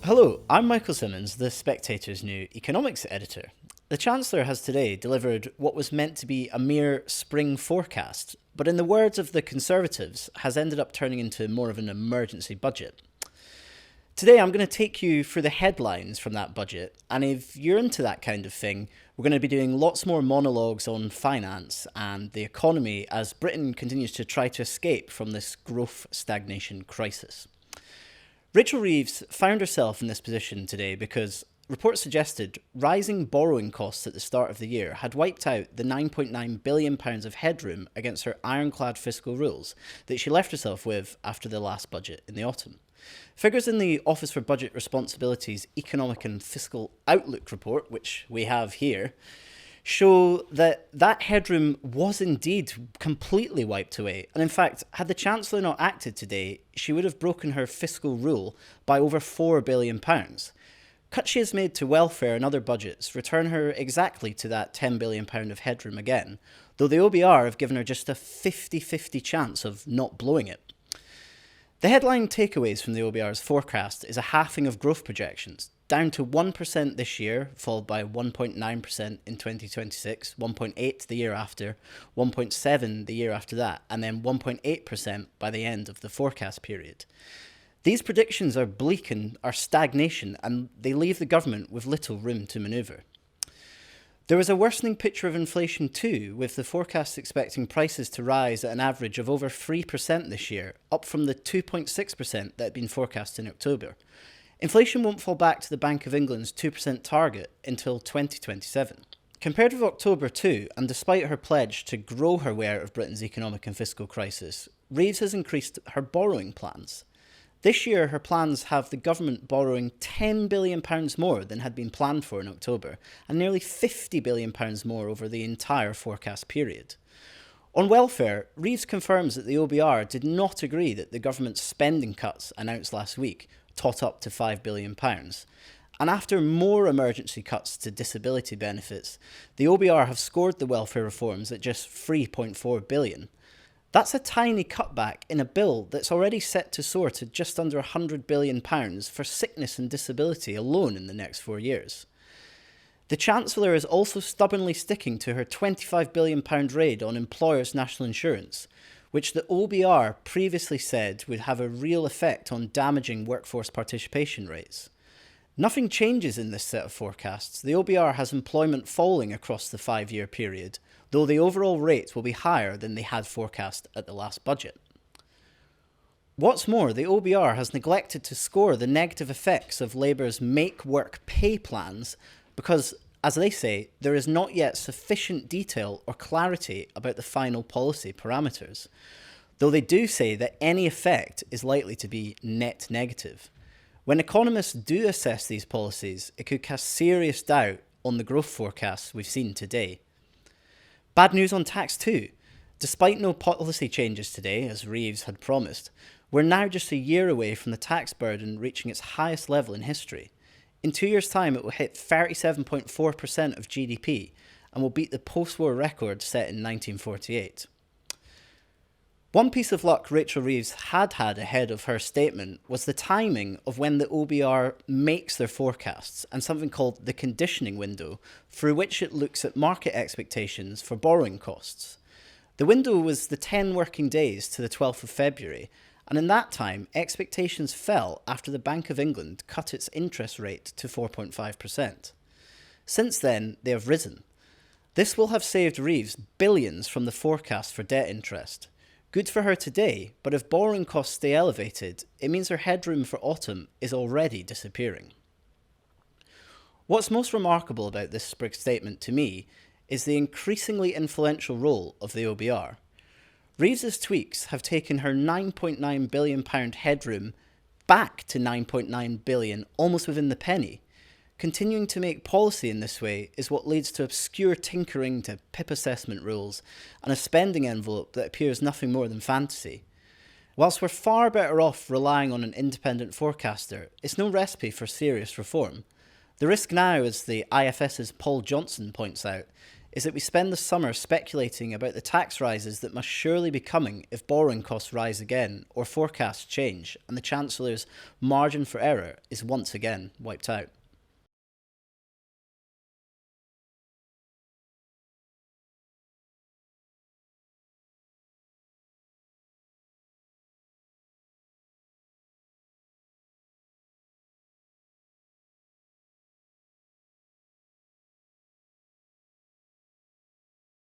Hello, I'm Michael Simmons, the Spectator's new Economics Editor. The Chancellor has today delivered what was meant to be a mere spring forecast, but in the words of the Conservatives, has ended up turning into more of an emergency budget. Today I'm going to take you through the headlines from that budget, and if you're into that kind of thing, we're going to be doing lots more monologues on finance and the economy as Britain continues to try to escape from this growth stagnation crisis. Rachel Reeves found herself in this position today because reports suggested rising borrowing costs at the start of the year had wiped out the £9.9 billion of headroom against her ironclad fiscal rules that she left herself with after the last budget in the autumn. Figures in the Office for Budget Responsibility's Economic and Fiscal Outlook report, which we have here, show that headroom was indeed completely wiped away. And in fact, had the Chancellor not acted today, she would have broken her fiscal rule by over £4 billion. Cuts she has made to welfare and other budgets return her exactly to that £10 billion of headroom again, though the OBR have given her just a 50-50 chance of not blowing it. The headline takeaways from the OBR's forecast is a halving of growth projections, down to 1% this year, followed by 1.9% in 2026, 1.8% the year after, 1.7% the year after that, and then 1.8% by the end of the forecast period. These predictions are bleak and are stagnation, and they leave the government with little room to manoeuvre. There is a worsening picture of inflation too, with the forecasts expecting prices to rise at an average of over 3% this year, up from the 2.6% that had been forecast in October. Inflation won't fall back to the Bank of England's 2% target until 2027. Compared with October too, and despite her pledge to grow her way out of Britain's economic and fiscal crisis, Reeves has increased her borrowing plans. This year, her plans have the government borrowing £10 billion more than had been planned for in October, and nearly £50 billion more over the entire forecast period. On welfare, Reeves confirms that the OBR did not agree that the government's spending cuts announced last week tot up to £5 billion. And after more emergency cuts to disability benefits, the OBR have scored the welfare reforms at just £3.4 billion. That's a tiny cutback in a bill that's already set to soar to just under £100 billion for sickness and disability alone in the next 4 years. The Chancellor is also stubbornly sticking to her £25 billion raid on employers' national insurance, which the OBR previously said would have a real effect on damaging workforce participation rates. Nothing changes in this set of forecasts. The OBR has employment falling across the 5-year period, though the overall rates will be higher than they had forecast at the last budget. What's more, the OBR has neglected to score the negative effects of Labour's Make Work Pay plans because, as they say, there is not yet sufficient detail or clarity about the final policy parameters, though they do say that any effect is likely to be net negative. When economists do assess these policies, it could cast serious doubt on the growth forecasts we've seen today. Bad news on tax too. Despite no policy changes today, as Reeves had promised, we're now just a year away from the tax burden reaching its highest level in history. In 2 years' time, it will hit 37.4% of GDP and will beat the post-war record set in 1948. One piece of luck Rachel Reeves had ahead of her statement was the timing of when the OBR makes their forecasts and something called the conditioning window, through which it looks at market expectations for borrowing costs. The window was the 10 working days to the 12th of February, and in that time, expectations fell after the Bank of England cut its interest rate to 4.5%. Since then, they have risen. This will have saved Reeves billions from the forecast for debt interest. Good for her today, but if borrowing costs stay elevated, it means her headroom for autumn is already disappearing. What's most remarkable about this spring statement to me is the increasingly influential role of the OBR. Reeves's tweaks have taken her £9.9 billion headroom back to £9.9 billion almost within the penny. Continuing to make policy in this way is what leads to obscure tinkering to PIP assessment rules and a spending envelope that appears nothing more than fantasy. Whilst we're far better off relying on an independent forecaster, it's no recipe for serious reform. The risk now, as the IFS's Paul Johnson points out, is that we spend the summer speculating about the tax rises that must surely be coming if borrowing costs rise again or forecasts change and the Chancellor's margin for error is once again wiped out.